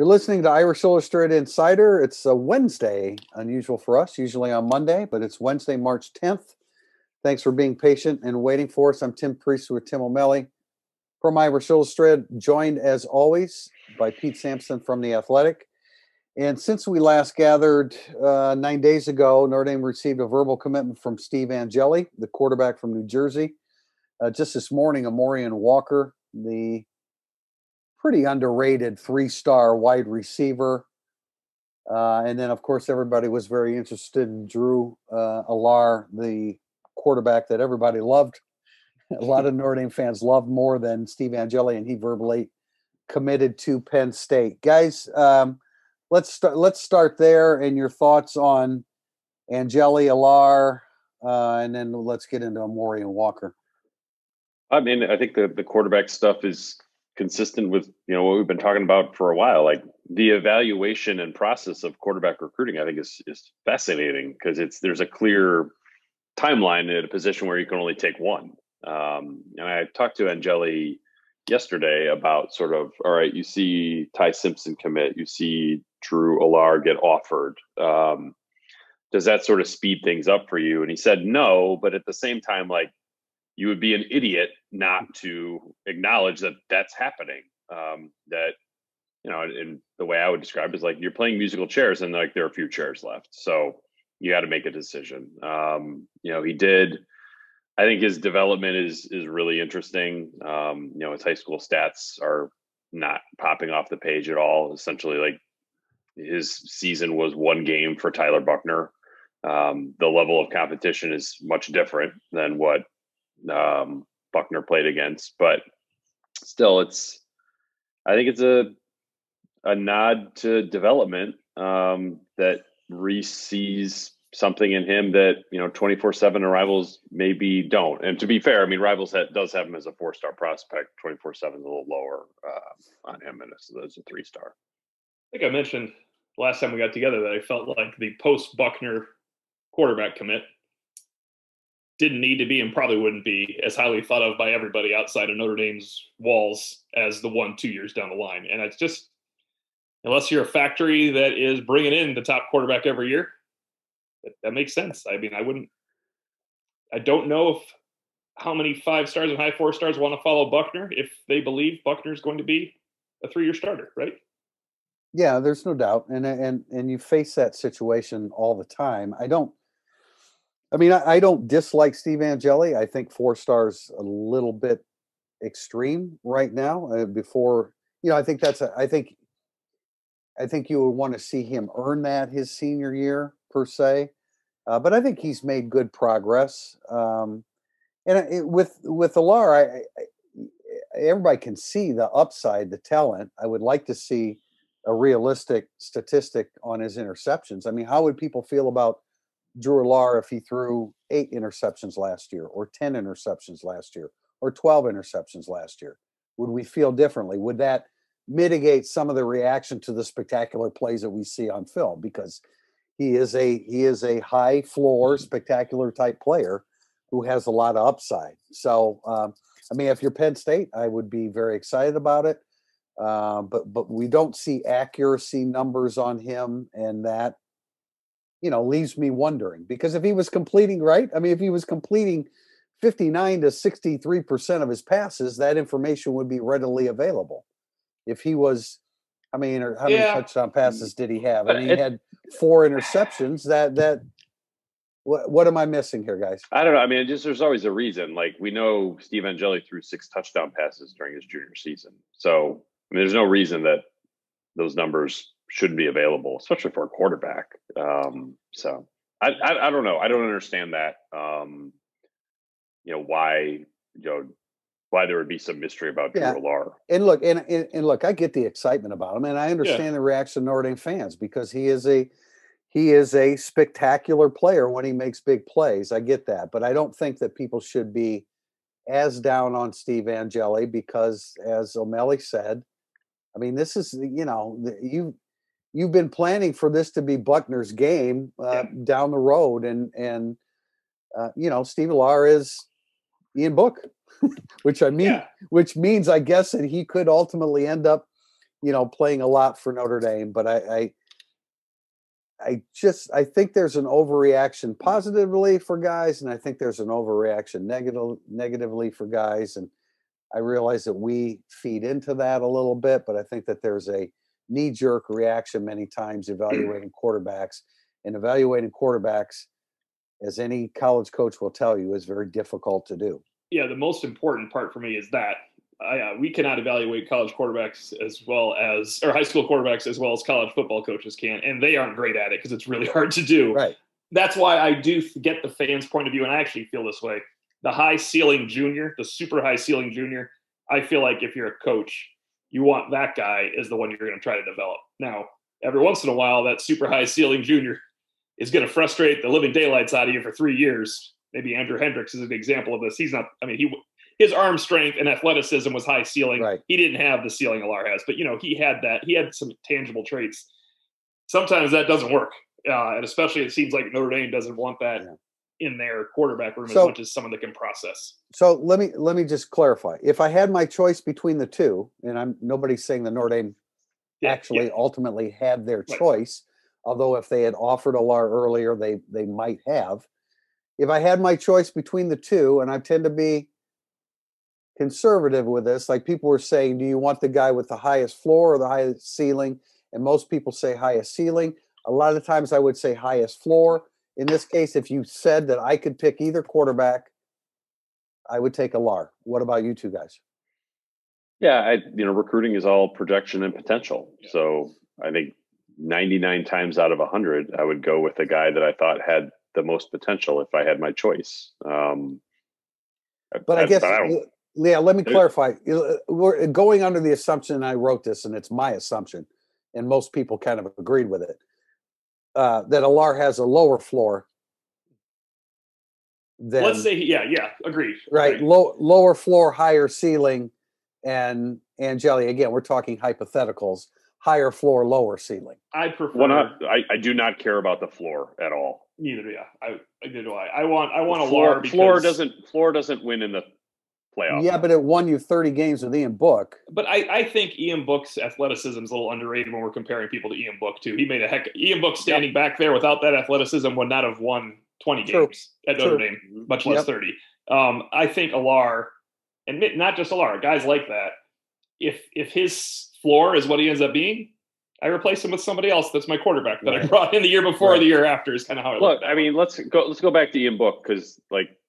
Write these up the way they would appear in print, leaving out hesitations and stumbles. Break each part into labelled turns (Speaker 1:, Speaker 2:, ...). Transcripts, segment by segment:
Speaker 1: You're listening to Irish Illustrated Insider. It's a Wednesday, unusual for us, usually on Monday, but it's Wednesday, March 10th. Thanks for being patient and waiting for us. I'm Tim Priest with Tim O'Malley from Irish Illustrated, joined as always by Pete Sampson from The Athletic. And since we last gathered 9 days ago, Notre Dame received a verbal commitment from Steve Angeli, the quarterback from New Jersey. Just this morning, Amorian Walker, the pretty underrated 3-star wide receiver. And then, of course, everybody was very interested in Drew Allar, the quarterback that everybody loved. A lot of Notre Dame fans loved more than Steve Angeli, and he verbally committed to Penn State. Guys, let's start there, and your thoughts on Angeli, Allar, and then let's get into Amorian Walker.
Speaker 2: I mean, I think the quarterback stuff is consistent with, what we've been talking about for a while. Like the evaluation and process of quarterback recruiting, I think is fascinating because there's a clear timeline at a position where you can only take one. And I talked to Angeli yesterday about sort of, all right, you see Ty Simpson commit, you see Drew Allar get offered. Does that sort of speed things up for you? And he said no, but at the same time, like, you would be an idiot not to acknowledge that that's happening. That, and the way I would describe it is like you're playing musical chairs and like there are a few chairs left. So you got to make a decision. He did. I think his development is really interesting. His high school stats are not popping off the page at all. Essentially, like his season was one game for Tyler Buckner. The level of competition is much different than what Buckner played against, but still I think it's a nod to development that Reese sees something in him that 24/7 rivals maybe don't. And to be fair, I mean, rivals does have him as a 4-star prospect. 24/7 is a little lower on him, and it's a 3-star.
Speaker 3: I think I mentioned last time we got together that I felt like the post Buckner quarterback commit didn't need to be and probably wouldn't be as highly thought of by everybody outside of Notre Dame's walls as the 1-2 years down the line. And it's just, unless you're a factory that is bringing in the top quarterback every year, that makes sense. I mean, I don't know how many 5 stars and high 4 stars want to follow Buckner if they believe Buckner is going to be a 3-year starter, right?
Speaker 1: Yeah, there's no doubt. And you face that situation all the time. I don't dislike Steve Angeli. I think 4 stars a little bit extreme right now. I think you would want to see him earn that his senior year per se. But I think he's made good progress. With Allar, everybody can see the upside, the talent. I would like to see a realistic statistic on his interceptions. I mean, how would people feel about Drew Allar if he threw 8 interceptions last year, or 10 interceptions last year, or 12 interceptions last year? Would we feel differently? Would that mitigate some of the reaction to the spectacular plays that we see on film? Because he is a high floor, spectacular type player who has a lot of upside. So, if you're Penn State, I would be very excited about it. But we don't see accuracy numbers on him, and that leaves me wondering, because if he was completing 59 to 63% of his passes, that information would be readily available. If he was, how many touchdown passes did he have? And he had 4 interceptions. What am I missing here, guys?
Speaker 2: I don't know. I mean, there's always a reason. Like, we know Steve Angeli threw 6 touchdown passes during his junior season. So, there's no reason that those numbers shouldn't be available, especially for a quarterback. So I don't know. I don't understand that. Why there would be some mystery about Drew Allar.
Speaker 1: And look, I get the excitement about him, and I understand the reaction of Notre Dame fans, because he is a spectacular player when he makes big plays. I get that, but I don't think that people should be as down on Steve Angeli, because, as O'Malley said, this is, you've been planning for this to be Buckner's game down the road, and Steve Allar is Ian Book, which means, I guess, that he could ultimately end up playing a lot for Notre Dame, but I think there's an overreaction positively for guys, and I think there's an overreaction negatively for guys. And I realize that we feed into that a little bit, but I think that there's a knee-jerk reaction many times evaluating quarterbacks. And evaluating quarterbacks, as any college coach will tell you, is very difficult to do.
Speaker 3: Yeah, the most important part for me is that we cannot evaluate college quarterbacks or high school quarterbacks as well as college football coaches can, and they aren't great at it because it's really hard to do.
Speaker 1: Right.
Speaker 3: That's why I do get the fans' point of view, and I actually feel this way. The high ceiling junior, the super high ceiling junior, I feel like if you're a coach, you want that guy as the one you're going to try to develop. Now, every once in a while, that super high ceiling junior is going to frustrate the living daylights out of you for 3 years. Maybe Andrew Hendricks is an example of this. His arm strength and athleticism was high ceiling.
Speaker 1: Right.
Speaker 3: He didn't have the ceiling Alar has, but he had that. He had some tangible traits. Sometimes that doesn't work, and especially it seems like Notre Dame doesn't want that in their quarterback room as much as someone that can process.
Speaker 1: So let me just clarify. If I had my choice between the two, and nobody's saying the Notre Dame ultimately had their choice, although if they had offered Alar earlier, they might have. If I had my choice between the two, and I tend to be conservative with this, like people were saying, do you want the guy with the highest floor or the highest ceiling? And most people say highest ceiling. A lot of times I would say highest floor. In this case, if you said that I could pick either quarterback, I would take Alar. What about you two guys?
Speaker 2: Yeah, recruiting is all projection and potential. Yeah. So I think 99 times out of 100, I would go with the guy that I thought had the most potential if I had my choice.
Speaker 1: But I guess, let me clarify. We're going under the assumption, and I wrote this, and it's my assumption, and most people kind of agreed with it, that Alar has a lower floor than,
Speaker 3: let's say, agreed.
Speaker 1: Right,
Speaker 3: agreed.
Speaker 1: Lower floor, higher ceiling, and Angeli, again, we're talking hypotheticals, higher floor, lower ceiling.
Speaker 3: I prefer.
Speaker 2: I do not care about the floor at all.
Speaker 3: Neither do I. Neither do I. I want
Speaker 2: Alar
Speaker 3: because
Speaker 2: floor doesn't win in the playoff.
Speaker 1: Yeah, but it won you 30 games with Ian Book.
Speaker 3: But I think Ian Book's athleticism is a little underrated when we're comparing people to Ian Book too. He made Ian Book standing back there without that athleticism would not have won 20 games at Notre Dame, much less 30. I think Alar, and not just Alar, guys like that, if his floor is what he ends up being, I replace him with somebody else that's my quarterback that I brought in the year before or the year after is kind of how I look.
Speaker 2: I mean, let's go back to Ian Book, because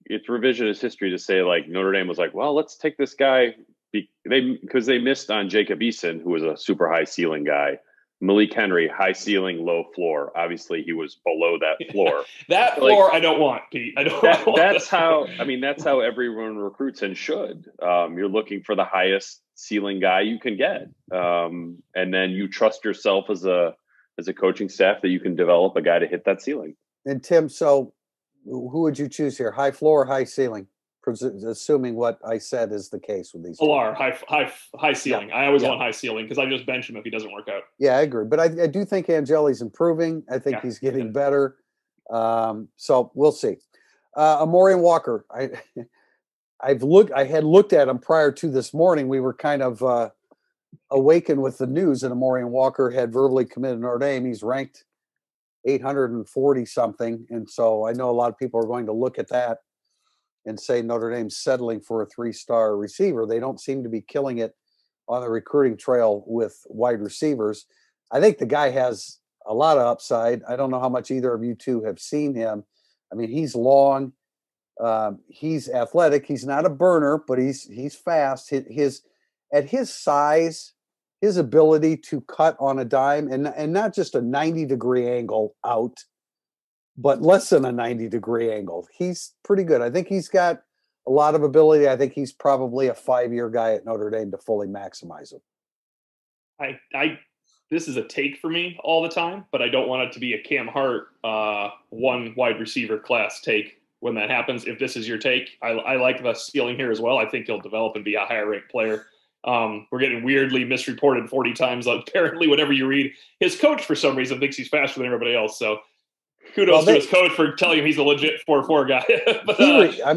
Speaker 2: it's revisionist history to say Notre Dame was well, let's take this guy because they missed on Jacob Eason, who was a super high ceiling guy. Malik Henry, high ceiling, low floor. Obviously, he was below that floor.
Speaker 3: That floor, I don't want, Pete. I don't.
Speaker 2: That's how. I mean, that's how everyone recruits and should. You're looking for the highest ceiling guy you can get, and then you trust yourself as a coaching staff that you can develop a guy to hit that ceiling.
Speaker 1: And Tim, so who would you choose here? High floor or high ceiling? Assuming what I said is the case with these two.
Speaker 3: Alar, high ceiling. Yeah. I always want high ceiling because I just bench him if he doesn't work out.
Speaker 1: Yeah, I agree. But I do think Angeli's improving. I think he's getting better. So we'll see. Amorian Walker. I had looked at him prior to this morning. We were kind of awakened with the news that Amorian Walker had verbally committed Notre Dame. He's ranked 840 something. And so I know a lot of people are going to look at that and say Notre Dame's settling for a 3-star receiver. They don't seem to be killing it on the recruiting trail with wide receivers. I think the guy has a lot of upside. I don't know how much either of you two have seen him. I mean, he's long. He's athletic. He's not a burner, but he's fast. At his size, his ability to cut on a dime and not just a 90-degree angle out, but less than a 90-degree angle. He's pretty good. I think he's got a lot of ability. I think he's probably a 5-year guy at Notre Dame to fully maximize him.
Speaker 3: This is a take for me all the time, but I don't want it to be a Cam Hart one wide receiver class take when that happens. If this is your take, I like the ceiling here as well. I think he'll develop and be a higher ranked player. We're getting weirdly misreported 40 times on apparently whatever you read. His coach, for some reason, thinks he's faster than everybody else. So kudos to his coach for telling him he's a legit 4.4 guy. But,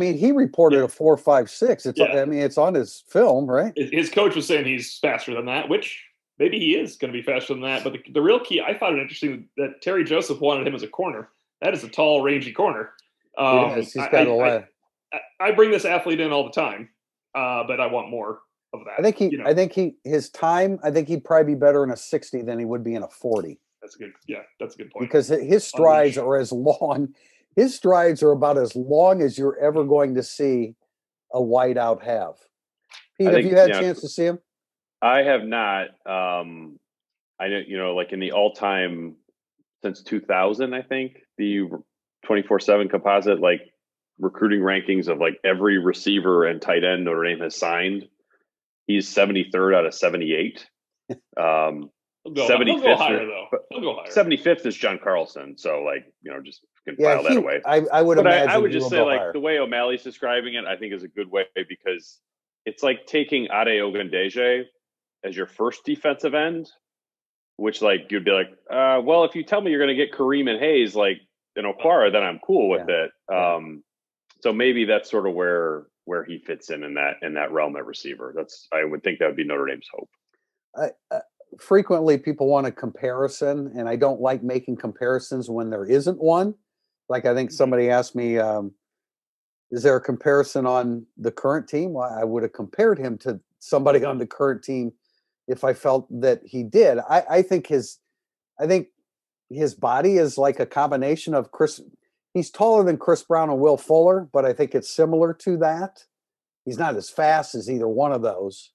Speaker 1: he reported a 4.56. It's on his film, right?
Speaker 3: His coach was saying he's faster than that, which maybe he is going to be faster than that. But the real key, I found it interesting that Terry Joseph wanted him as a corner. That is a tall, rangy corner.
Speaker 1: He's got a lot.
Speaker 3: I bring this athlete in all the time, but I want more of that.
Speaker 1: I think his time. I think he'd probably be better in a 60 than he would be in a 40.
Speaker 3: That's good. Yeah, that's a good point.
Speaker 1: Because his strides are as long. His strides are about as long as you're ever going to see a wideout have. Pete, have you had a chance to see him?
Speaker 2: I have not. I know, like in the all-time since 2000, I think the 24/7 composite, like recruiting rankings of like every receiver and tight end Notre Dame has signed, he's 73rd out of 78.
Speaker 3: He'll go higher, though. He'll go higher.
Speaker 2: 75th is John Carlson. So, like, just can file that away.
Speaker 1: I would imagine.
Speaker 2: I would just say, like, the way O'Malley's describing it, I think is a good way, because it's like taking Ade Ogundeji as your first defensive end, which, like, you'd be like, well, if you tell me you're going to get Kareem and Hayes, like, and Okwara, then I'm cool with it. So maybe that's sort of where he fits in that realm at receiver. I would think that would be Notre Dame's hope.
Speaker 1: Frequently people want a comparison, and I don't like making comparisons when there isn't one. Like, I think somebody asked me, is there a comparison on the current team? Well, I would have compared him to somebody on the current team if I felt that he did. I think his body is like a combination of he's taller than Chris Brown and Will Fuller, but I think it's similar to that. He's not as fast as either one of those,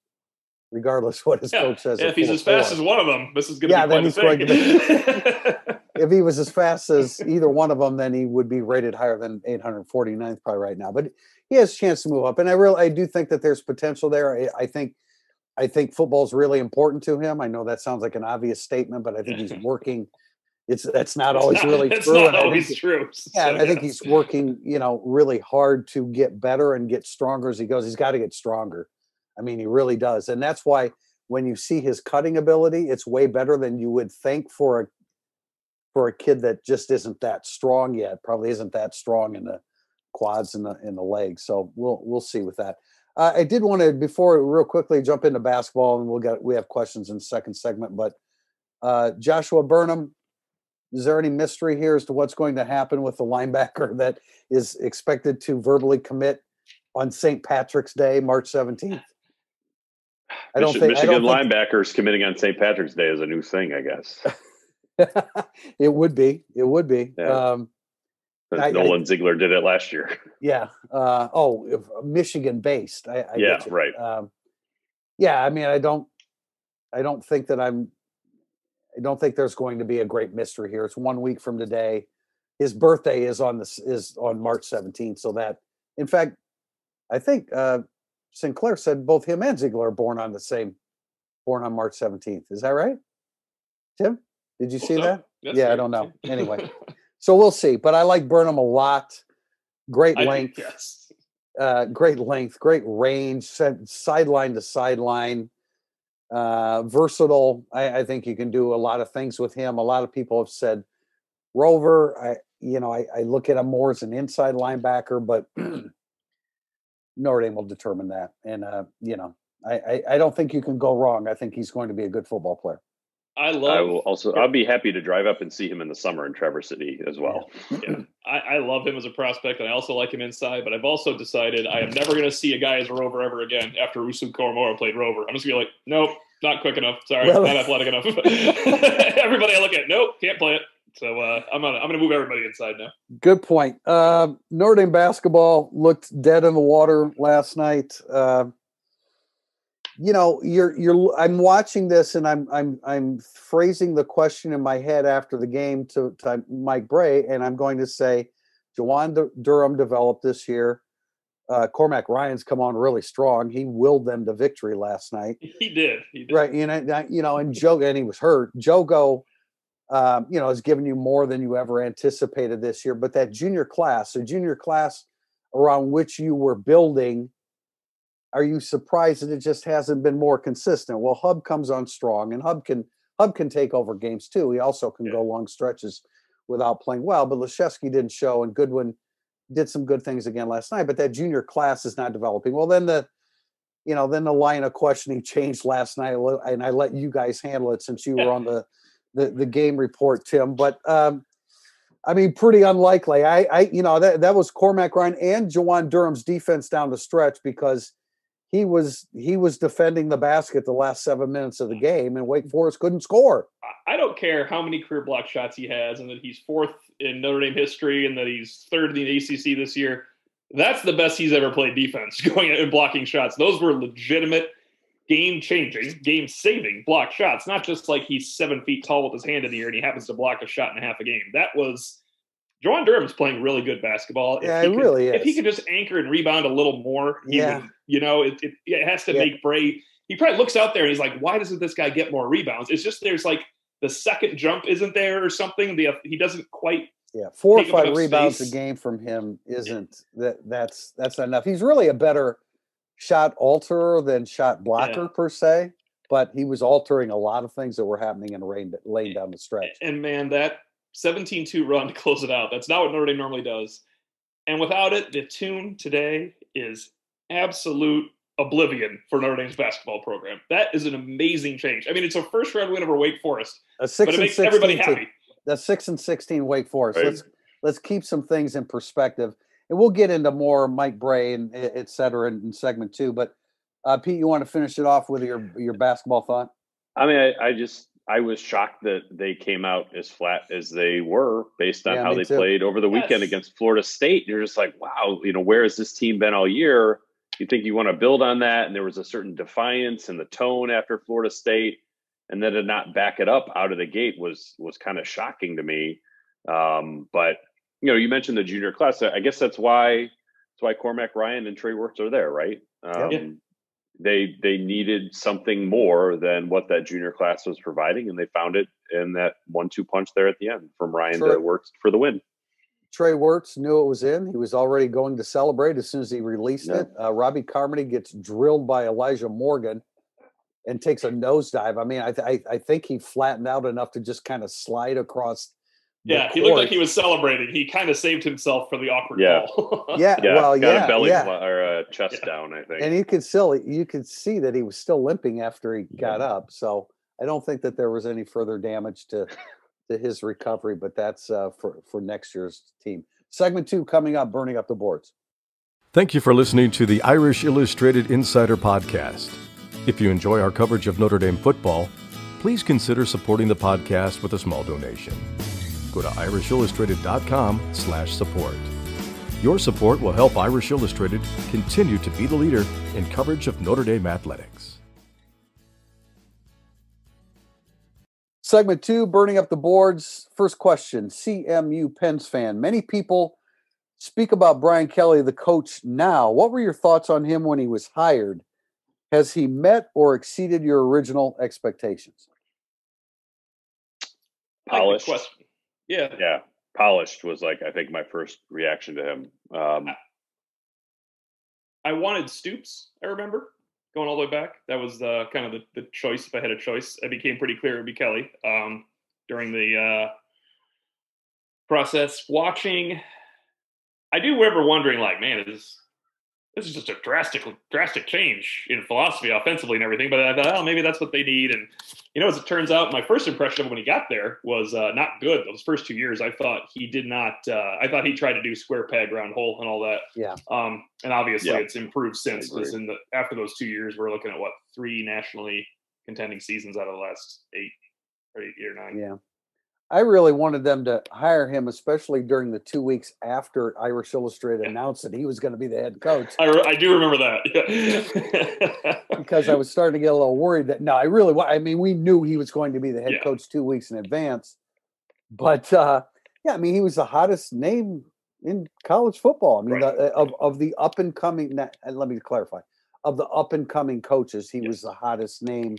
Speaker 1: regardless what his coach says.
Speaker 3: If he's as fast as one of them, this is going to be quite the thing.
Speaker 1: If he was as fast as either one of them, then he would be rated higher than 849th probably right now. But he has a chance to move up, and I do think that there's potential there. I think football is really important to him. I know that sounds like an obvious statement, but I think he's working. That's not always really true.
Speaker 3: It's not always true.
Speaker 1: Yeah, and I think he's working, really hard to get better and get stronger as he goes. He's got to get stronger. I mean, he really does. And that's why when you see his cutting ability, it's way better than you would think for a kid that just isn't that strong yet, probably isn't that strong in the quads and the legs. So we'll see with that. I did want to, before real quickly jump into basketball, and we have questions in the second segment, but Joshua Burnham, is there any mystery here as to what's going to happen with the linebacker that is expected to verbally commit on St. Patrick's Day, March 17th?
Speaker 2: Michigan linebackers committing on St. Patrick's Day is a new thing, I guess.
Speaker 1: It would be.
Speaker 2: Yeah. Nolan Ziegler did it last year.
Speaker 1: Yeah. Michigan based. I get you.
Speaker 2: Right.
Speaker 1: I mean, I don't think there's going to be a great mystery here. It's 1 week from today. His birthday is on March 17th. So that, in fact, I think Sinclair said both him and Ziegler are born on March 17th. Is that right? Tim, did you see that? Yeah, I don't know. Anyway, so we'll see. But I like Burnham a lot. Great length. Great length, great range, sideline to sideline. Versatile. I think you can do a lot of things with him. A lot of people have said Rover. I look at him more as an inside linebacker, but Notre Dame will determine that. And I don't think you can go wrong. I think he's going to be a good football player.
Speaker 2: I'll be happy to drive up and see him in the summer in Traverse City as well.
Speaker 3: Yeah. I love him as a prospect, and I also like him inside, but I've also decided I am never going to see a guy as a Rover ever again after Usu Koromora played Rover. I'm just going to be like, nope, not quick enough. Sorry, not athletic enough. Everybody I look at, nope, can't play it. So I'm gonna move everybody inside now.
Speaker 1: Good point. Notre Dame basketball looked dead in the water last night. I'm watching this, and I'm phrasing the question in my head after the game to Mike Brey, and I'm going to say, Jawan Durham developed this year. Cormac Ryan's come on really strong. He willed them to victory last night.
Speaker 3: He did.
Speaker 1: Right. And Joe, and he was hurt. Jogo, has given you more than you ever anticipated this year. But that junior class around which you were building, are you surprised that it just hasn't been more consistent? Well, Hub comes on strong, and Hub can take over games too. He also can go long stretches without playing well. But Leshevsky didn't show, and Goodwin did some good things again last night. But that junior class is not developing. Well, then then the line of questioning changed last night, and I let you guys handle it since you were on the game report, Tim. But pretty unlikely. That was Cormac Ryan and Jawan Durham's defense down the stretch, because he was defending the basket the last 7 minutes of the game, and Wake Forest couldn't score.
Speaker 3: I don't care how many career block shots he has, and that he's fourth in Notre Dame history, and that he's third in the ACC this year. That's the best he's ever played defense, going and blocking shots. Those were legitimate, game-changing, game-saving block shots, not just like he's 7 feet tall with his hand in the air and he happens to block a shot and a half a game. That was – Jawan Durham's playing really good basketball.
Speaker 1: Really is.
Speaker 3: If he could just anchor and rebound a little more, it has to make Brey – he probably looks out there and he's like, why doesn't this guy get more rebounds? It's just there's like the second jump isn't there or something. He doesn't quite –
Speaker 1: 4 or 5 rebounds a game from him isn't that's not enough. He's really a better shot alterer than shot blocker per se, but he was altering a lot of things that were happening in laying down the stretch.
Speaker 3: And man, that 17-2 run to close it out, that's not what Notre Dame normally does. And without it, the tune today is absolute oblivion for Notre Dame's basketball program. That is an amazing change. I mean, it's a first round win over Wake Forest, but it makes everybody happy.
Speaker 1: The 6-16 Wake Forest.
Speaker 2: Right.
Speaker 1: Let's keep some things in perspective, and we'll get into more Mike Brey and et cetera in segment 2. But Pete, you want to finish it off with your basketball thought?
Speaker 2: I mean, I was shocked that they came out as flat as they were based on how they played over the weekend against Florida State. You're just like, wow, where has this team been all year? You think you want to build on that, and there was a certain defiance in the tone after Florida State. And then to not back it up out of the gate was kind of shocking to me. But you mentioned the junior class. I guess that's why Cormac Ryan and Trey Wirtz are there, right? They needed something more than what that junior class was providing, and they found it in that 1-2 punch there at the end from Ryan to Wirtz for the win.
Speaker 1: Trey Wirtz knew it was in. He was already going to celebrate as soon as he released it. Robbie Carmody gets drilled by Elijah Morgan and takes a nosedive. I mean, I think he flattened out enough to just kind of slide across.
Speaker 3: Yeah, he looked like he was celebrating. He kind of saved himself for the awkward fall.
Speaker 2: Got a belly or a chest down, I think.
Speaker 1: And you could see that he was still limping after he got up. So I don't think that there was any further damage to his recovery, but that's for next year's team. Segment 2 coming up, burning up the boards.
Speaker 4: Thank you for listening to the Irish Illustrated Insider Podcast. If you enjoy our coverage of Notre Dame football, please consider supporting the podcast with a small donation. Go to irishillustrated.com/support. Your support will help Irish Illustrated continue to be the leader in coverage of Notre Dame athletics.
Speaker 1: Segment 2, burning up the boards. First question, CMU Pens fan. Many people speak about Brian Kelly, the coach, now. What were your thoughts on him when he was hired? Has he met or exceeded your original expectations?
Speaker 2: Polished.
Speaker 3: Question. Yeah.
Speaker 2: Polished was I think my first reaction to him.
Speaker 3: I wanted Stoops, I remember, going all the way back. That was kind of the choice. If I had a choice, it became pretty clear it would be Kelly during the process. Watching, I do remember wondering, man, this is just a drastic change in philosophy offensively and everything. But I thought, maybe that's what they need. And, as it turns out, my first impression of him when he got there was not good. Those first 2 years, I thought he did not I thought he tried to do square peg, round hole and all that. Yeah. And obviously it's improved since. Because after those 2 years, we're looking at 3 nationally contending seasons out of the last 8 or 9.
Speaker 1: Yeah. I really wanted them to hire him, especially during the 2 weeks after Irish Illustrated announced that he was going to be the head coach.
Speaker 3: I do remember that.
Speaker 1: Because I was starting to get a little worried that, we knew he was going to be the head coach 2 weeks in advance. But, he was the hottest name in college football. I mean, of the up-and-coming, let me clarify, of the up-and-coming coaches, he was the hottest name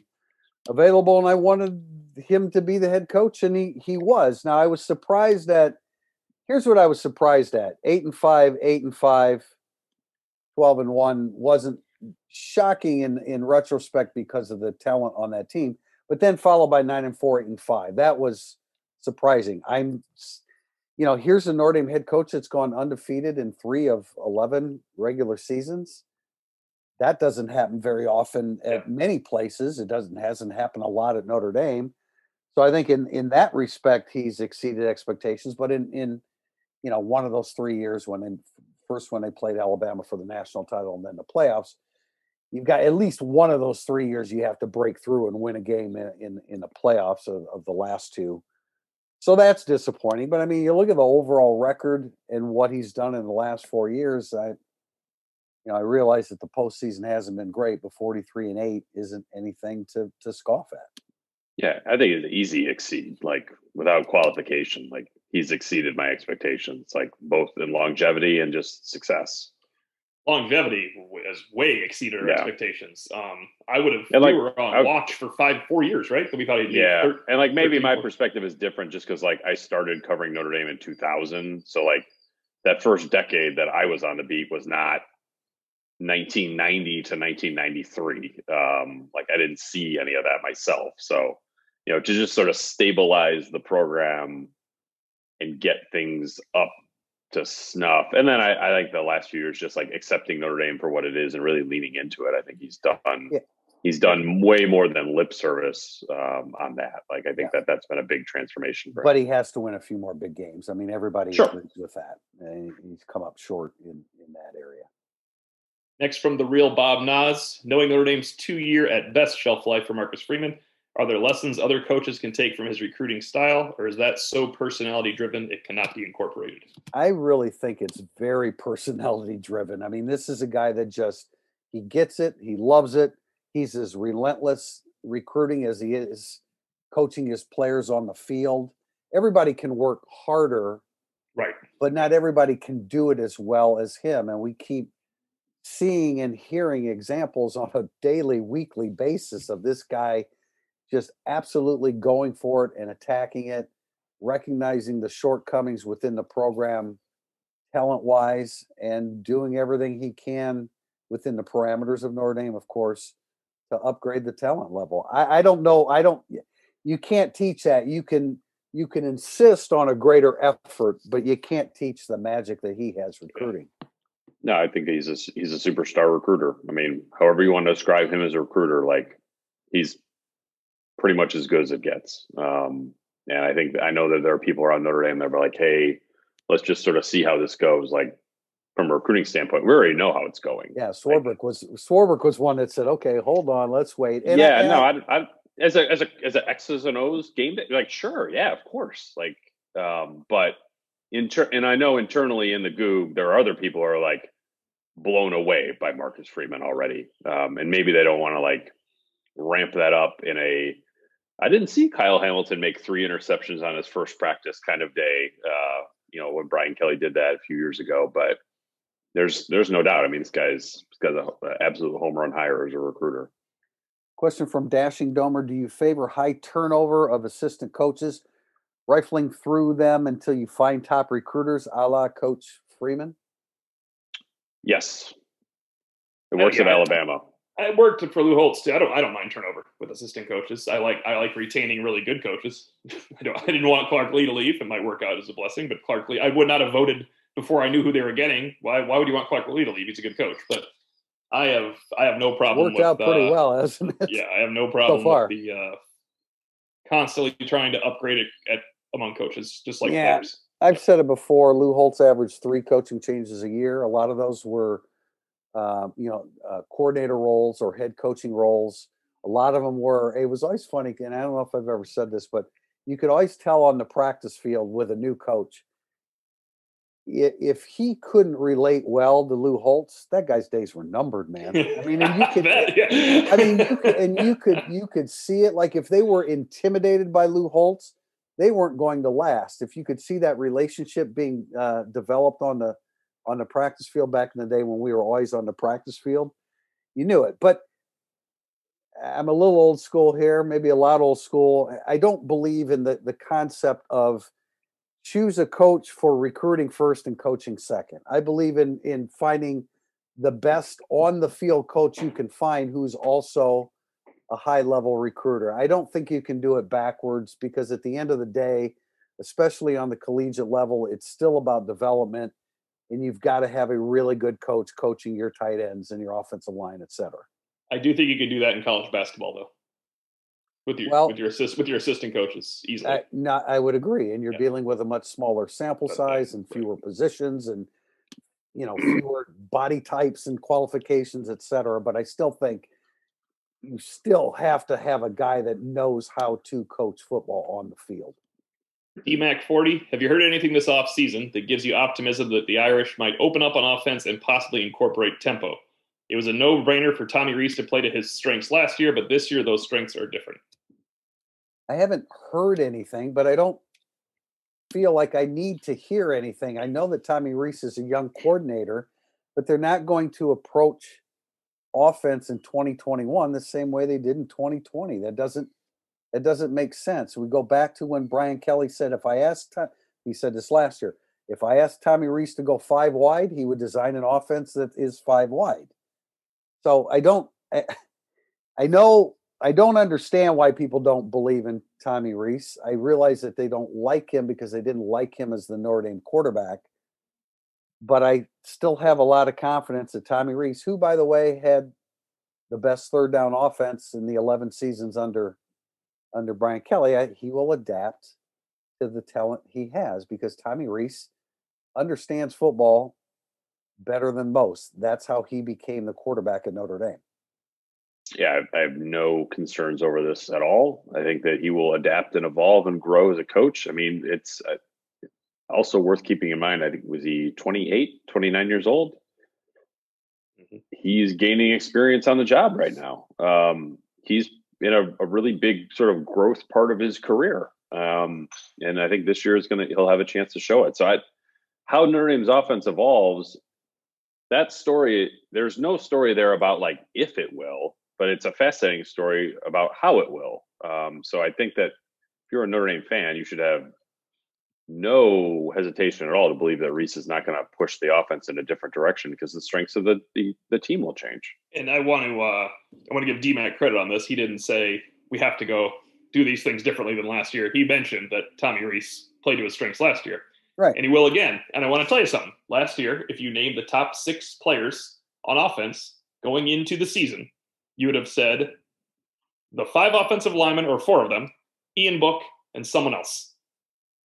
Speaker 1: available, and I wanted him to be the head coach, and he was. Now I was surprised at. Here's what I was surprised at: 8-5, 8-5, 12-1 wasn't shocking in retrospect because of the talent on that team, but then followed by 9-4, 8-5. That was surprising. Here's a Notre Dame head coach that's gone undefeated in 3 of 11 regular seasons. That doesn't happen very often at many places. It hasn't happened a lot at Notre Dame. So I think in that respect, he's exceeded expectations. But in one of those 3 years when they played Alabama for the national title and then the playoffs, you've got at least one of those 3 years you have to break through and win a game in the playoffs of the last two. So that's disappointing. But I mean, you look at the overall record and what he's done in the last 4 years. I realize that the postseason hasn't been great, but 43-8 isn't anything to scoff at.
Speaker 2: Yeah, I think it's easy exceed, like without qualification. Like he's exceeded my expectations, like both in longevity and just success.
Speaker 3: Longevity has way exceeded our expectations. I would have. We were on watch for 4 years, right? So we thought he'd
Speaker 2: and like maybe my perspective is different just because like I started covering Notre Dame in 2000, so like that first decade that I was on the beat was not 1990 to 1993. Like I didn't see any of that myself. So, to just sort of stabilize the program and get things up to snuff. And then I like the last few years, just like accepting Notre Dame for what it is and really leaning into it. I think he's done way more than lip service on that. Like, I think that's been a big transformation for him.
Speaker 1: But he has to win a few more big games. I mean, everybody agrees with that. And he's come up short in that area.
Speaker 3: Next from the real Bob Nas, knowing Notre Dame's 2-year at best shelf life for Marcus Freeman, are there lessons other coaches can take from his recruiting style, or is that so personality driven it cannot be incorporated?
Speaker 1: I really think it's very personality driven. I mean, this is a guy that he gets it. He loves it. He's as relentless recruiting as he is coaching his players on the field. Everybody can work harder,
Speaker 3: right?
Speaker 1: But not everybody can do it as well as him. And we keep seeing and hearing examples on a daily, weekly basis of this guy just absolutely going for it and attacking it, recognizing the shortcomings within the program talent-wise, and doing everything he can within the parameters of Notre Dame, of course, to upgrade the talent level. I don't know. You can't teach that. You can insist on a greater effort, but you can't teach the magic that he has recruiting.
Speaker 2: No, I think he's a superstar recruiter. I mean, however you want to describe him as a recruiter, like he's pretty much as good as it gets. And I know that there are people around Notre Dame that are like, hey, let's just sort of see how this goes. Like from a recruiting standpoint, we already know how it's going.
Speaker 1: Yeah, Swarbrick was one that said, okay, hold on, let's wait.
Speaker 2: And I as a X's and O's game day, like sure, yeah, of course. Like, but and I know internally in the Goog, there are other people who are like blown away by Marcus Freeman already. And maybe they don't want to like ramp that up I didn't see Kyle Hamilton make 3 interceptions on his first practice kind of day, when Brian Kelly did that a few years ago, but there's no doubt. I mean, this guy's got an absolute home run hire as a recruiter.
Speaker 1: Question from Dashing Domer. Do you favor high turnover of assistant coaches, rifling through them until you find top recruiters, a la Coach Freeman?
Speaker 2: Yes. It works at Alabama.
Speaker 3: I worked for Lou Holtz too. I don't mind turnover with assistant coaches. I like retaining really good coaches. I didn't want Clark Lee to leave. It might work out as a blessing, but Clark Lee, I would not have voted before I knew who they were getting. Why would you want Clark Lee to leave? He's a good coach, but I have no problem.
Speaker 1: Worked out pretty well, hasn't it?
Speaker 3: Yeah, I have no problem with the constantly trying to upgrade it among coaches, just like players.
Speaker 1: I've said it before. Lou Holtz averaged 3 coaching changes a year. A lot of those were coordinator roles or head coaching roles. A lot of them were, it was always funny, and I don't know if I've ever said this, but you could always tell on the practice field with a new coach, if he couldn't relate well to Lou Holtz, that guy's days were numbered, man. I mean, and you could see it. Like if they were intimidated by Lou Holtz, they weren't going to last. If you could see that relationship being developed on the practice field back in the day when we were always on the practice field, you knew it. But I'm a little old school here, maybe a lot old school. I don't believe in the concept of choose a coach for recruiting first and coaching second. I believe in finding the best on the field coach you can find who's also a high level recruiter. I don't think you can do it backwards, because at the end of the day, especially on the collegiate level, it's still about development. and you've got to have a really good coach coaching your tight ends and your offensive line, et cetera.
Speaker 3: I do think you can do that in college basketball, though, with your assistant coaches easily.
Speaker 1: I would agree, and you're dealing with a much smaller sample size and fewer positions, and fewer body types and qualifications, et cetera. But I still think you still have to have a guy that knows how to coach football on the field.
Speaker 3: DMAC 40, have you heard anything this offseason that gives you optimism that the Irish might open up on offense and possibly incorporate tempo? It was a no-brainer for Tommy Rees to play to his strengths last year, but this year those strengths are different.
Speaker 1: I haven't heard anything, but I don't feel like I need to hear anything. I know that Tommy Rees is a young coordinator, but they're not going to approach offense in 2021 the same way they did in 2020. That doesn't make sense. We go back to when Brian Kelly said, he said this last year, if I asked Tommy Rees to go 5 wide, he would design an offense that is 5 wide. So I don't understand why people don't believe in Tommy Rees. I realize that they don't like him because they didn't like him as the Notre Dame quarterback. But I still have a lot of confidence that Tommy Rees, who, by the way, had the best third down offense in the 11 seasons under Brian Kelly, he will adapt to the talent he has, because Tommy Rees understands football better than most. That's how he became the quarterback at Notre Dame.
Speaker 2: Yeah, I have no concerns over this at all. I think that he will adapt and evolve and grow as a coach. I mean, it's also worth keeping in mind, I think, was he 28, 29 years old? Mm-hmm. He's gaining experience on the job right now. He's in a really big sort of growth part of his career. And I think this year he'll have a chance to show it. So how Notre Dame's offense evolves, that story, there's no story there about like if it will, but it's a fascinating story about how it will. So I think that if you're a Notre Dame fan, you should have no hesitation at all to believe that Rees is not going to push the offense in a different direction, because the strengths of the team will change.
Speaker 3: And I want to give DMAC credit on this. He didn't say we have to go do these things differently than last year. He mentioned that Tommy Rees played to his strengths last year.
Speaker 1: Right.
Speaker 3: And he will again. And I want to tell you something. Last year, if you named the top 6 players on offense going into the season, you would have said the 5 offensive linemen, or 4 of them, Ian Book and someone else.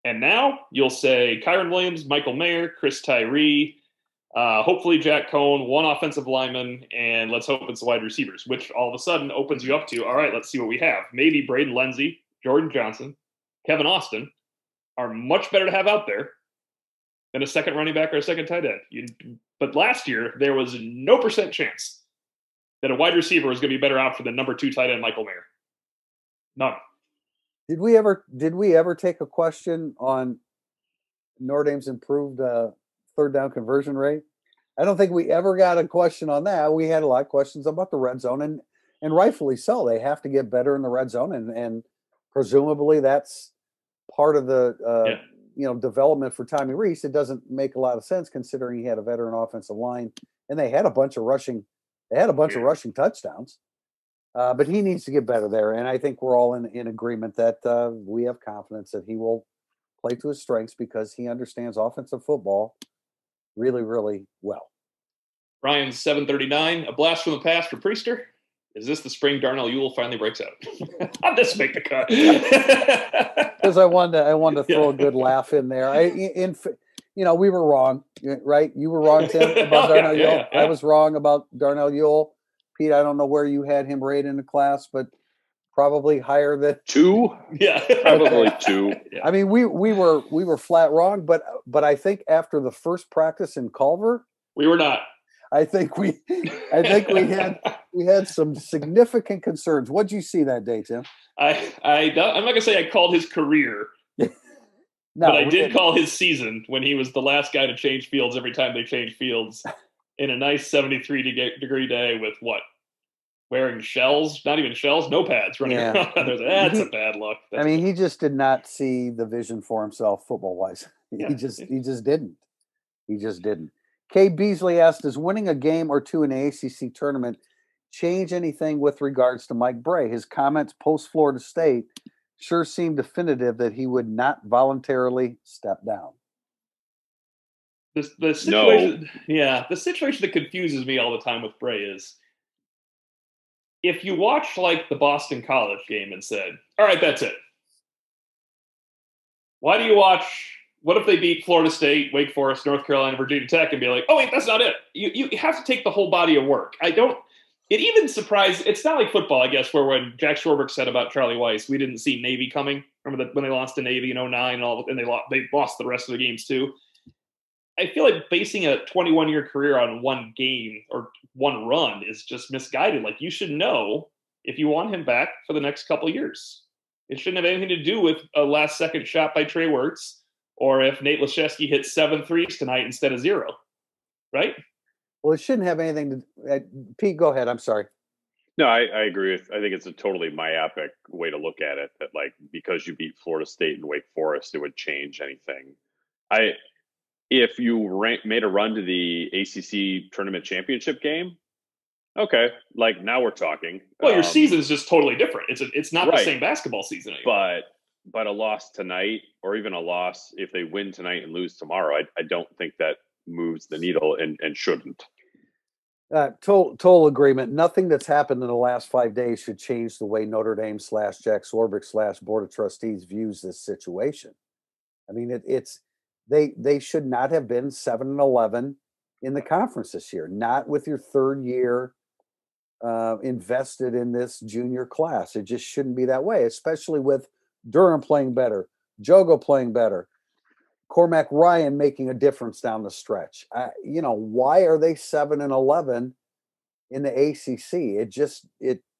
Speaker 3: And now you'll say Kyron Williams, Michael Mayer, Chris Tyree, hopefully Jack Cohn, 1 offensive lineman, and let's hope it's the wide receivers, which all of a sudden opens you up to, all right, let's see what we have. Maybe Braden Lenzy, Jordan Johnson, Kevin Austin are much better to have out there than a second running back or a second tight end. But last year, there was no % chance that a wide receiver was going to be better out for the number 2 tight end, Michael Mayer. None.
Speaker 1: Did we ever take a question on Notre Dame's improved third down conversion rate? I don't think we ever got a question on that. We had a lot of questions about the red zone, and rightfully so. They have to get better in the red zone, and presumably that's part of the development for Tommy Rees. It doesn't make a lot of sense considering he had a veteran offensive line, and they had a bunch of rushing touchdowns. But he needs to get better there, and I think we're all in agreement that we have confidence that he will play to his strengths because he understands offensive football really, really well.
Speaker 3: Ryan's 739, a blast from the past for Priester. Is this the spring Darnell Ewell finally breaks out? I'll just make the cut.
Speaker 1: Because I wanted to throw a good laugh in there. We were wrong, right? You were wrong, Tim, about Darnell Ewell. Yeah. I was wrong about Darnell Ewell. Pete, I don't know where you had him rated in the class, but probably higher than
Speaker 2: 2. Yeah, probably 2.
Speaker 1: Yeah. I mean, we were flat wrong, but I think after the first practice in Culver,
Speaker 3: we were not.
Speaker 1: I think we had some significant concerns. What'd you see that day, Tim?
Speaker 3: I'm not gonna say I called his career, but I did call his season when he was the last guy to change fields every time they changed fields. In a nice 73-degree day with what? Wearing shells? Not even shells, no pads running around. That's a bad look.
Speaker 1: He just did not see the vision for himself football-wise. He just didn't. He just didn't. Kay Beasley asked, does winning a game or 2 in the ACC tournament change anything with regards to Mike Brey? His comments post-Florida State sure seemed definitive that he would not voluntarily step down.
Speaker 3: The situation, the situation that confuses me all the time with Brey is if you watch like the Boston College game and said, all right, that's it. Why do you watch? What if they beat Florida State, Wake Forest, North Carolina, Virginia Tech, and be like, oh, wait, that's not it. You have to take the whole body of work. It even surprised, it's not like football, I guess, where when Jack Schwarber said about Charlie Weiss, we didn't see Navy coming. Remember when they lost to Navy in 2009 and they lost the rest of the games too. I feel like basing a 21-year career on one game or one run is just misguided. Like, you should know if you want him back for the next couple of years. It shouldn't have anything to do with a last-second shot by Trey Wirtz or if Nate Laszewski hit 7 threes tonight instead of 0, right?
Speaker 1: Well, it shouldn't have anything to Pete, go ahead. I'm sorry.
Speaker 2: No, I agree with. I think it's a totally myopic way to look at it. That like because you beat Florida State and Wake Forest, it would change anything. If you made a run to the ACC tournament championship game, okay, like now we're talking.
Speaker 3: Well, your season's just totally different. It's not
Speaker 2: right.
Speaker 3: the same basketball season anymore.
Speaker 2: But a loss tonight, or even a loss if they win tonight and lose tomorrow, I don't think that moves the needle and shouldn't.
Speaker 1: Total agreement. Nothing that's happened in the last 5 days should change the way Notre Dame / Jack Swarbrick / Board of Trustees views this situation. I mean, they should not have been 7-11 in the conference this year. Not with your third year invested in this junior class. It just shouldn't be that way, especially with Durham playing better, Jogo playing better, Cormac Ryan making a difference down the stretch. Why are they 7-11 in the ACC?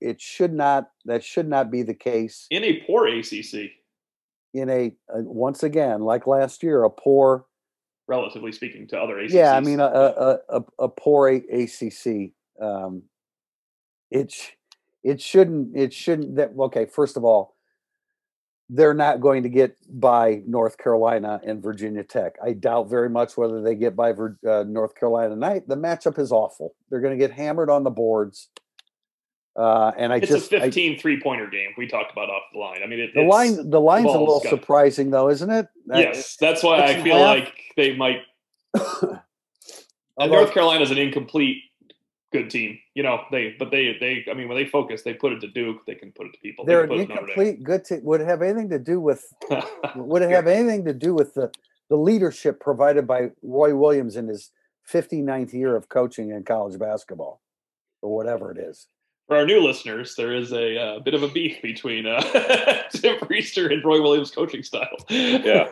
Speaker 1: It should not. That should not be the case
Speaker 3: in a poor ACC.
Speaker 1: In a once again, like last year, a poor,
Speaker 3: relatively speaking, to other ACCs.
Speaker 1: Yeah, I mean a poor ACC. It shouldn't. That okay. First of all, they're not going to get by North Carolina and Virginia Tech. I doubt very much whether they get by North Carolina tonight. The matchup is awful. They're going to get hammered on the boards. It's
Speaker 3: a 15 3-pointer game. We talked about off the line. I mean,
Speaker 1: the line's a little surprising, though, isn't it?
Speaker 3: Yes, that's why I feel like they might. And North Carolina's an incomplete good team. I mean, when they focus, they put it to Duke. They can put it to people.
Speaker 1: They're an incomplete good team. Would it have anything to do with? Would it have anything to do with the leadership provided by Roy Williams in his 59th year of coaching in college basketball, or whatever it is?
Speaker 3: For our new listeners, there is a bit of a beef between Tim Priester and Roy Williams' coaching style.
Speaker 2: Yeah.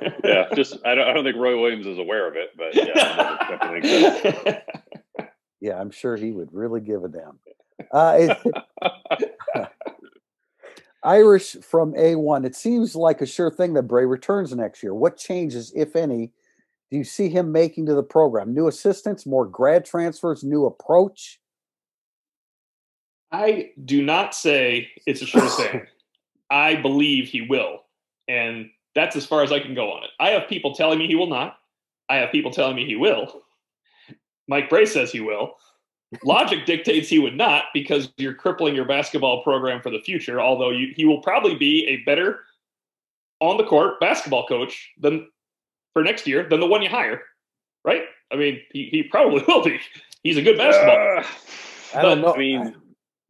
Speaker 2: Just I don't think Roy Williams is aware of it, but yeah, definitely exists.
Speaker 1: Yeah, I'm sure he would really give a damn. Irish from A1. It seems like a sure thing that Brey returns next year. What changes, if any, do you see him making to the program? New assistants, more grad transfers, new approach?
Speaker 3: I do not say it's a sure thing. I believe he will. And that's as far as I can go on it. I have people telling me he will not. I have people telling me he will. Mike Brey says he will. Logic dictates he would not because you're crippling your basketball program for the future, although he will probably be a better on-the-court basketball coach for next year than the one you hire, right? I mean, he probably will be. He's a good basketball.
Speaker 1: I don't know. I mean,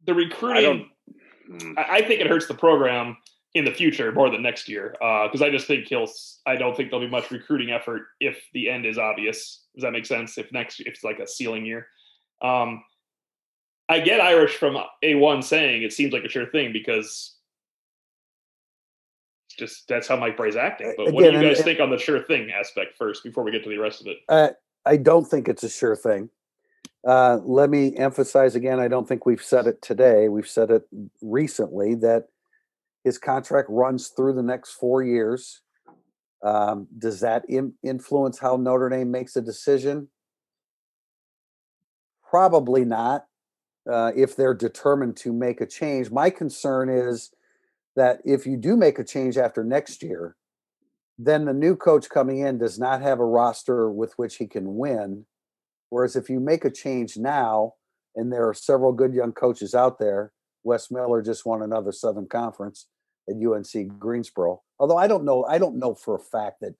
Speaker 3: the recruiting, I think it hurts the program in the future more than next year because I just think I don't think there'll be much recruiting effort if the end is obvious. Does that make sense? If it's like a ceiling year. I get Irish from A1 saying it seems like a sure thing because that's how Mike Brey's acting. But what do you guys think on the sure thing aspect first before we get to the rest of it?
Speaker 1: I don't think it's a sure thing. Let me emphasize again, I don't think we've said it today. We've said it recently that his contract runs through the next 4 years. Does that influence how Notre Dame makes a decision? Probably not. If they're determined to make a change. My concern is that if you do make a change after next year, then the new coach coming in does not have a roster with which he can win. Whereas if you make a change now, and there are several good young coaches out there, Wes Miller just won another Southern Conference at UNC Greensboro. Although I don't know for a fact that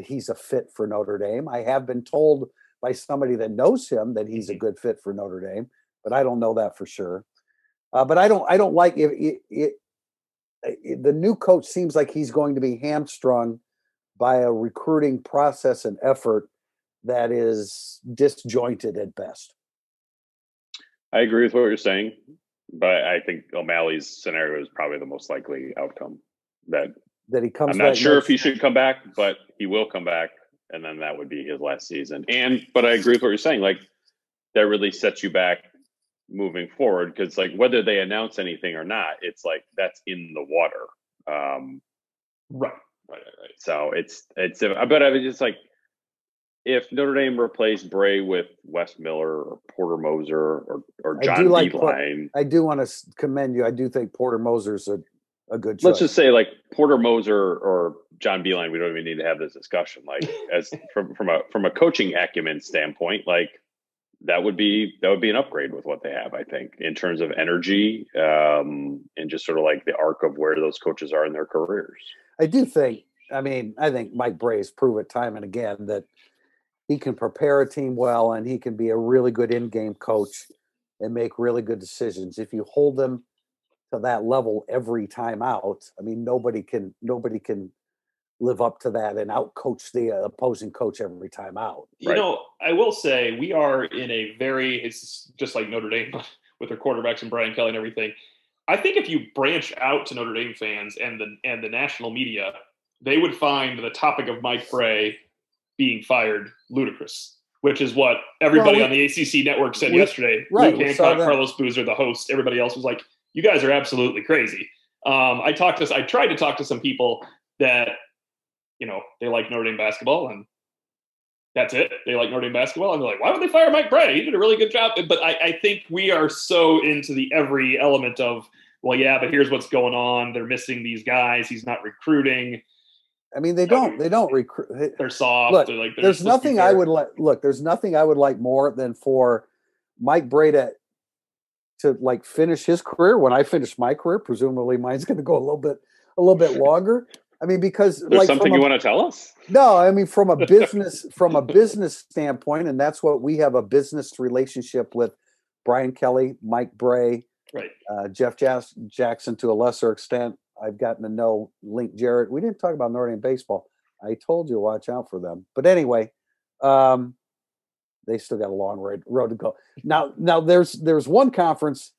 Speaker 1: he's a fit for Notre Dame. I have been told by somebody that knows him that he's a good fit for Notre Dame, but I don't know that for sure. But I don't like the new coach seems like he's going to be hamstrung by a recruiting process and effort that is disjointed at best.
Speaker 2: I agree with what you're saying, but I think O'Malley's scenario is probably the most likely outcome. That
Speaker 1: he comes.
Speaker 2: I'm not sure if he should come back, but he will come back, and then that would be his last season. But I agree with what you're saying. Like, that really sets you back moving forward, because like whether they announce anything or not, it's like that's in the water.
Speaker 3: Right.
Speaker 2: So it's but I was just like, if Notre Dame replaced Brey with Wes Miller or Porter Moser or John Beeline,
Speaker 1: I do want to commend you. I do think Porter Moser's a good choice.
Speaker 2: Let's just say like Porter Moser or John Beeline. We don't even need to have this discussion. Like, as from a coaching acumen standpoint, like that would be an upgrade with what they have, I think, in terms of energy, and just sort of like the arc of where those coaches are in their careers.
Speaker 1: I do think. I think Mike Brey has proven time and again that he can prepare a team well, and he can be a really good in-game coach and make really good decisions. If you hold them to that level every time out, I mean, nobody can live up to that and out-coach the opposing coach every time out.
Speaker 3: Right? You know, I will say we are in a it's just like Notre Dame with their quarterbacks and Brian Kelly and everything. I think if you branch out to Notre Dame fans and the national media, they would find the topic of Mike Brey being fired ludicrous, which is what everybody on the ACC network said yesterday.
Speaker 1: Right.
Speaker 3: Luke Hancock, Carlos Boozer, the host, everybody else was like, you guys are absolutely crazy. I tried to talk to some people that, you know, they like Notre Dame basketball, and that's it. They like Notre Dame basketball, and they're like, why would they fire Mike Brey? He did a really good job. But I think we are so into the every element of, well, yeah, but here's what's going on. They're missing these guys. He's not recruiting.
Speaker 1: I mean, they don't recruit.
Speaker 3: They're soft.
Speaker 1: Look,
Speaker 3: they're
Speaker 1: there's nothing I would like. Look, there's nothing I would like more than for Mike Brey to like finish his career when I finish my career. Presumably, mine's going to go a little bit longer. I mean, because
Speaker 2: there's like something you want to tell us.
Speaker 1: No, I mean from a business standpoint, and that's what we have a business relationship with Brian Kelly, Mike Brey,
Speaker 3: right?
Speaker 1: Jeff Jackson to a lesser extent. I've gotten to know Link Jarrett. We didn't talk about Notre Dame baseball. I told you, watch out for them. But anyway, they still got a long road to go. Now there's one conference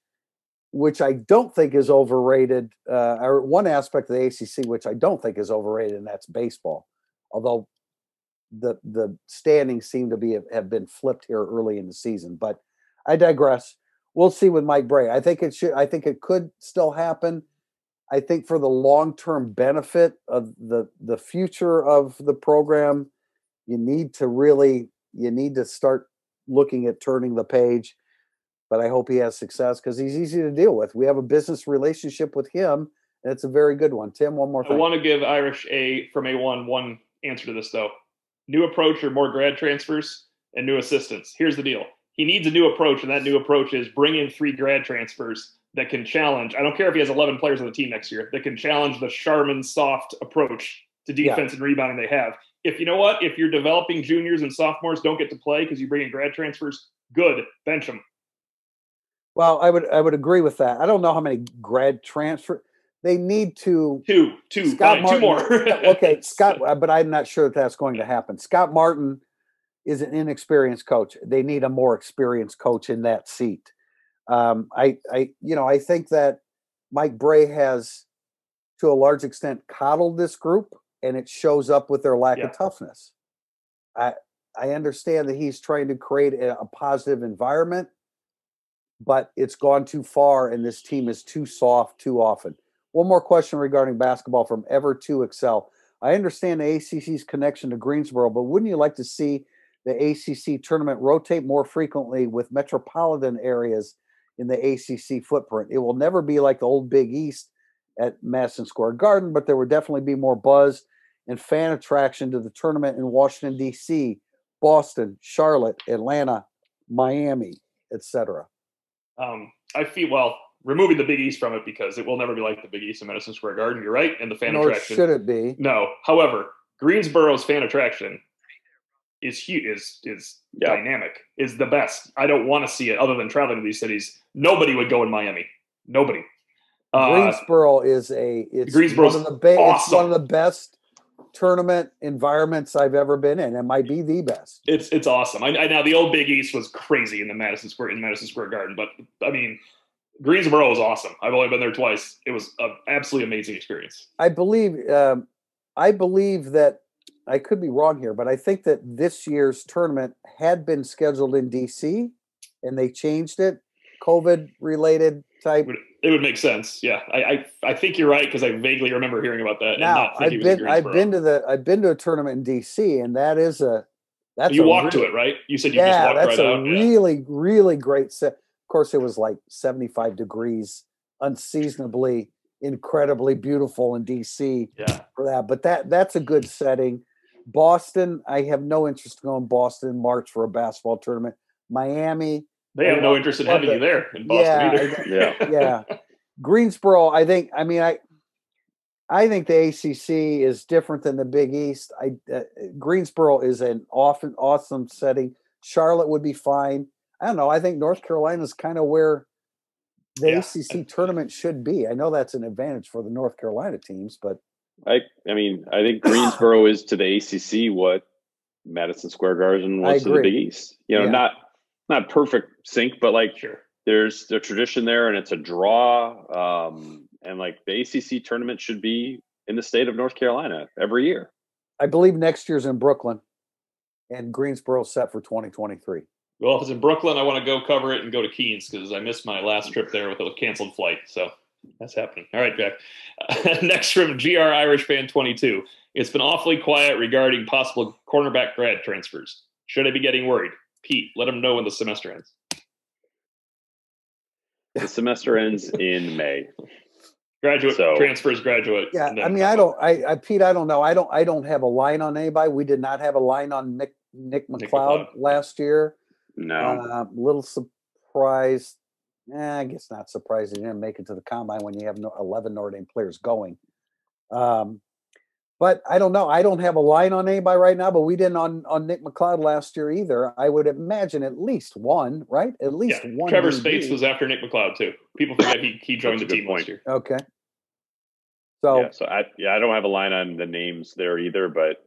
Speaker 1: which I don't think is overrated, or one aspect of the ACC which I don't think is overrated, and that's baseball. Although the standings seem to have been flipped here early in the season, but I digress. We'll see with Mike Brey. I think it could still happen. I think for the long-term benefit of the future of the program, you need to start looking at turning the page. But I hope he has success because he's easy to deal with. We have a business relationship with him, and it's a very good one. Tim, one more thing.
Speaker 3: I want to give Irish from A1 one answer to this, though. New approach or more grad transfers and new assistants. Here's the deal. He needs a new approach, and that new approach is bring in 3 grad transfers that can challenge. I don't care if he has 11 players on the team next year, that can challenge the Charmin soft approach to defense and rebounding they have. If you know what, if you're developing juniors and sophomores don't get to play because you bring in grad transfers, good, bench them.
Speaker 1: Well, I would agree with that. I don't know how many grad transfer they need to.
Speaker 3: Two.
Speaker 1: Scott Martin,
Speaker 3: 2 more.
Speaker 1: Okay, Scott, but I'm not sure that's going to happen. Scott Martin is an inexperienced coach. They need a more experienced coach in that seat. I think that Mike Brey has, to a large extent, coddled this group, and it shows up with their lack of toughness. I understand that he's trying to create a positive environment, but it's gone too far, and this team is too soft too often. One more question regarding basketball from Ever2Excel. I understand the ACC's connection to Greensboro, but wouldn't you like to see the ACC tournament rotate more frequently with metropolitan areas in the ACC footprint? It will never be like the old Big East at Madison Square Garden, but there would definitely be more buzz and fan attraction to the tournament in Washington, D.C., Boston, Charlotte, Atlanta, Miami, etc.
Speaker 3: I feel, removing the Big East from it because it will never be like the Big East in Madison Square Garden. You're right. And the fan attraction.
Speaker 1: Should it be?
Speaker 3: No. However, Greensboro's fan attraction is huge, is dynamic, is the best. I don't want to see it other than traveling to these cities. Nobody would go in Miami. Nobody.
Speaker 1: Greensboro is
Speaker 3: Greensboro's
Speaker 1: one of the
Speaker 3: awesome.
Speaker 1: It's one of the best tournament environments I've ever been in. It might be the best.
Speaker 3: It's awesome. I now the old Big East was crazy in Madison Square Garden, but I mean, Greensboro is awesome. I've only been there twice. It was an absolutely amazing experience.
Speaker 1: I believe that I could be wrong here, but I think that this year's tournament had been scheduled in DC and they changed it, COVID related type.
Speaker 3: It would make sense. Yeah. I think you're right because I vaguely remember hearing about that.
Speaker 1: Now I've been to a tournament in DC, and that's
Speaker 3: you walked to it, right? You said you just walked right out.
Speaker 1: That's a really, really great set. Of course, it was like 75 degrees, unseasonably, incredibly beautiful in DC for that. But that's a good setting. Boston, I have no interest in going to Boston in March for a basketball tournament. Miami,
Speaker 3: they have no interest in having you there in Boston either.
Speaker 1: Yeah. Greensboro, I think the ACC is different than the Big East. Greensboro is an awesome setting. Charlotte would be fine. I don't know. I think North Carolina is kind of where the ACC tournament should be. I know that's an advantage for the North Carolina teams, but
Speaker 2: I think Greensboro is to the ACC what Madison Square Garden was to the Big East. Not perfect sync, but there's the tradition there, and it's a draw. And the ACC tournament should be in the state of North Carolina every year.
Speaker 1: I believe next year's in Brooklyn, and Greensboro set for 2023.
Speaker 3: Well, if it's in Brooklyn, I want to go cover it and go to Keens because I missed my last trip there with a canceled flight. So that's happening. All right, Jack. Next from GR Irish Fan 22. It's been awfully quiet regarding possible cornerback grad transfers. Should I be getting worried? Pete, let them know when the semester ends.
Speaker 2: The semester ends in May.
Speaker 3: Transfers, graduate.
Speaker 1: Yeah, Pete, I don't know. I don't have a line on anybody. We did not have a line on Nick McLeod last year.
Speaker 2: No.
Speaker 1: Little surprised. I guess not surprised he didn't make it to the combine when you have 11 Notre Dame players going. But I don't know. I don't have a line on anybody right now, but we didn't on Nick McLeod last year either. I would imagine at least one, right? At least one.
Speaker 3: Trevor Spates was after Nick McLeod too. People forget he joined the team last year.
Speaker 1: Okay. So
Speaker 2: I don't have a line on the names there either, but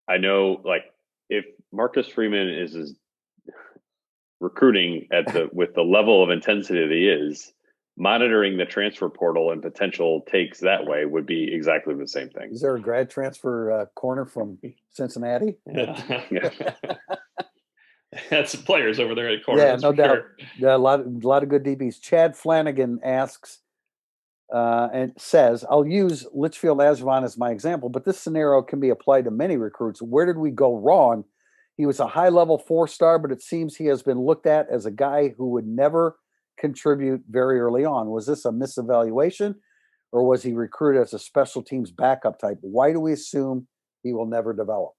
Speaker 2: I know if Marcus Freeman is recruiting with the level of intensity that he is, monitoring the transfer portal and potential takes that way would be exactly the same thing.
Speaker 1: Is there a grad transfer corner from Cincinnati?
Speaker 3: Yeah. That's players over there at corner.
Speaker 1: Yeah, no doubt. Yeah, a lot of good DBs. Chad Flanagan asks and says, I'll use Litchfield Agevon as my example, but this scenario can be applied to many recruits. Where did we go wrong? He was a high-level 4-star, but it seems he has been looked at as a guy who would never contribute very early on. Was this a misevaluation, or was he recruited as a special teams backup type? Why do we assume he will never develop?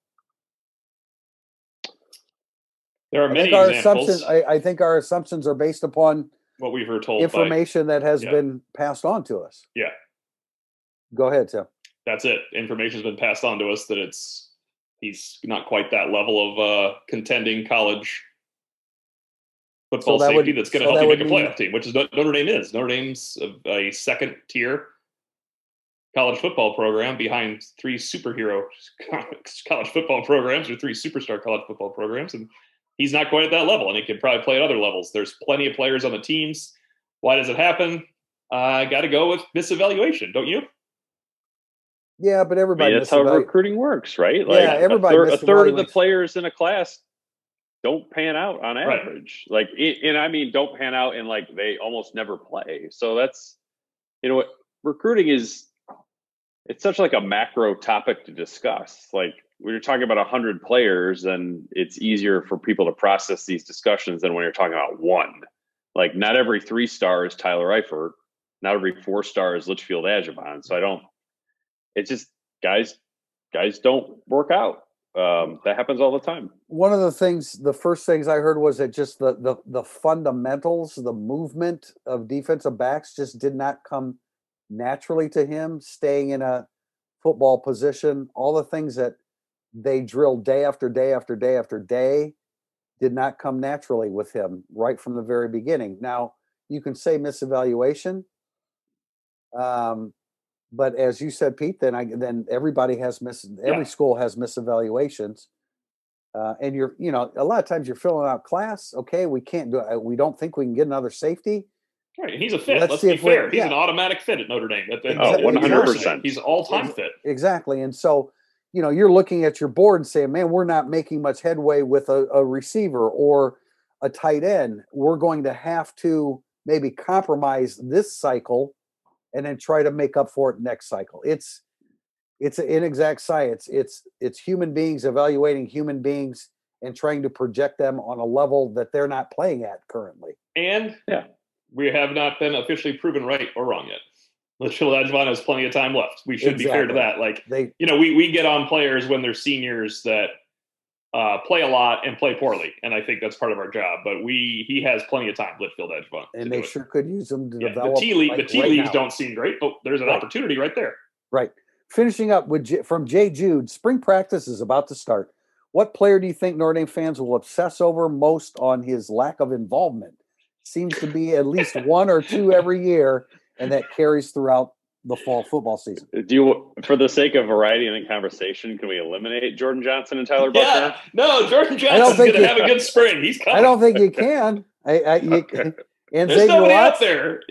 Speaker 3: There are many examples.
Speaker 1: I think our assumptions are based upon
Speaker 3: what we've heard told
Speaker 1: information that has been passed on to us.
Speaker 3: Yeah.
Speaker 1: Go ahead, Tim.
Speaker 3: That's it. Information's been passed on to us that he's not quite that level of contending college football safety that's going to help you make a playoff team, which is what Notre Dame is. Notre Dame's a second-tier college football program behind 3 superhero college football programs or 3 superstar college football programs, and he's not quite at that level, and he could probably play at other levels. There's plenty of players on the teams. Why does it happen? I got to go with misevaluation, don't you?
Speaker 1: Yeah, but everybody.
Speaker 2: That's how recruiting works, right?
Speaker 1: Everybody.
Speaker 2: A third of the players in a class don't pan out on average. Right. Don't pan out and they almost never play. So that's, what recruiting is. It's such a macro topic to discuss. When you're talking about 100 players, then it's easier for people to process these discussions than when you're talking about one. Not every 3-star is Tyler Eifert. Not every 4-star is Litchfield Agevon. So it's just guys don't work out. That happens all the time.
Speaker 1: One of the first things I heard was that just the fundamentals, the movement of defensive backs just did not come naturally to him, staying in a football position, all the things that they drilled day after day after day after day did not come naturally with him right from the very beginning. Now, you can say misevaluation, but as you said, Pete, then everybody has every school has misevaluations. And a lot of times you're filling out class. Okay, we can't do it. We don't think we can get another safety.
Speaker 3: Right, and he's a fit. Let's be fair. He's an automatic fit at Notre Dame.
Speaker 2: 100%.
Speaker 3: He's all-time fit.
Speaker 1: Exactly. And so, you're looking at your board and saying, man, we're not making much headway with a receiver or a tight end. We're going to have to maybe compromise this cycle and then try to make up for it next cycle. It's an inexact science. It's human beings evaluating human beings and trying to project them on a level that they're not playing at currently.
Speaker 3: And we have not been officially proven right or wrong yet. Litchfield Edgevon has plenty of time left. We should be fair to that. We get on players when they're seniors that play a lot and play poorly, and I think that's part of our job. But he has plenty of time, Litchfield Edgevon,
Speaker 1: and they sure could use them to develop.
Speaker 3: The tea leaves don't seem great, but there's an opportunity right there.
Speaker 1: Right. Finishing up from Jay Jude, spring practice is about to start. What player do you think Notre Dame fans will obsess over most on his lack of involvement? Seems to be at least one or two every year, and that carries throughout the fall football season.
Speaker 2: For the sake of variety in the conversation, can we eliminate Jordan Johnson and Tyler Buckner?
Speaker 3: No, Jordan Johnson's going to have a good spring. He's coming.
Speaker 1: I don't think you can.
Speaker 3: Okay.
Speaker 1: And
Speaker 3: there's
Speaker 1: Xavier
Speaker 3: nobody
Speaker 1: Watts?
Speaker 3: out there.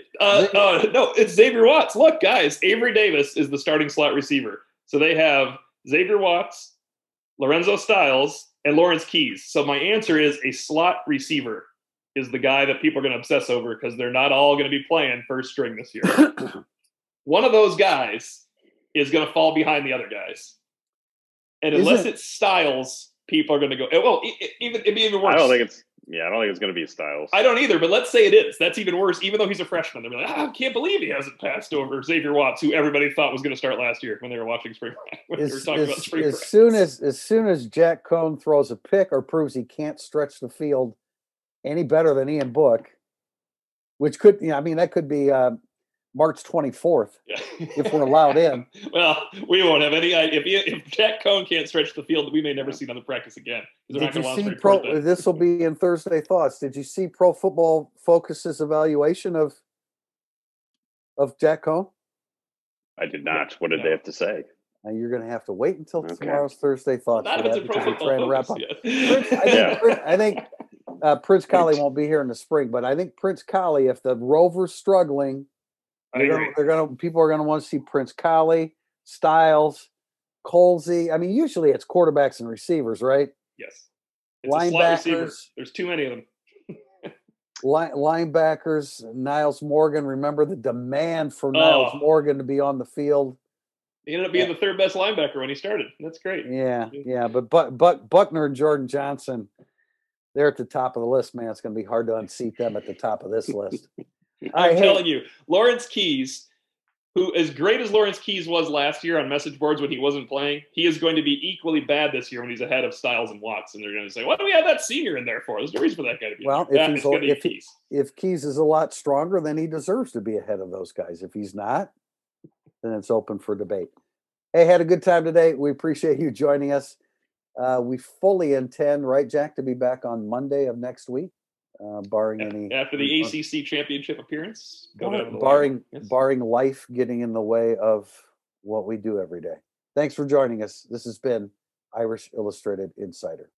Speaker 3: No, it's Xavier Watts. Look, guys, Avery Davis is the starting slot receiver. So they have Xavier Watts, Lorenzo Styles, and Lawrence Keys. So my answer is a slot receiver is the guy that people are going to obsess over because they're not all going to be playing first string this year. One of those guys is going to fall behind the other guys. And unless it's Styles, people are going to go, well, it'd be even worse.
Speaker 2: I don't think it's going to be Styles.
Speaker 3: I don't either, but let's say it is. That's even worse, even though he's a freshman. They're like, I can't believe he hasn't passed over Xavier Watts, who everybody thought was going to start last year when they were watching spring practice.
Speaker 1: As soon as Jack Cohn throws a pick or proves he can't stretch the field any better than Ian Book, which could, that could be March 24th if we're allowed in.
Speaker 3: Well, we won't have any idea. If Jack Cohn can't stretch the field, we may never see another practice again.
Speaker 1: Did you see this will be in Thursday Thoughts. Did you see Pro Football Focus's evaluation of Jack Cohn?
Speaker 2: I did not. What did they have to say?
Speaker 1: Now you're going to have to wait until tomorrow's Thursday Thoughts.
Speaker 3: Not if it's a Pro Football Focus
Speaker 1: I think Prince Colley won't be here in the spring, but I think Prince Colley, if the Rover's struggling, people are gonna want to see Prince Colley, Styles, Colsey. Usually it's quarterbacks and receivers, right?
Speaker 3: Yes.
Speaker 1: Linebackers.
Speaker 3: There's too many of them.
Speaker 1: Linebackers, Niles Morgan. Remember the demand for Niles Morgan to be on the field.
Speaker 3: He ended up being the third best linebacker when he started. That's great.
Speaker 1: Yeah. But Buckner and Jordan Johnson, they're at the top of the list, man. It's going to be hard to unseat them at the top of this list.
Speaker 3: I'm telling you, Lawrence Keys, who as great as Lawrence Keys was last year on message boards when he wasn't playing, he is going to be equally bad this year when he's ahead of Styles and Watts. And they're going to say, what do we have that senior in there for? There's no reason for that guy to be.
Speaker 1: Well, if Keys is a lot stronger, then he deserves to be ahead of those guys. If he's not, then it's open for debate. Hey, had a good time today. We appreciate you joining us. We fully intend, right, Jack, to be back on Monday of next week, barring any
Speaker 3: after the ACC championship appearance.
Speaker 1: Barring life getting in the way of what we do every day. Thanks for joining us. This has been Irish Illustrated Insider.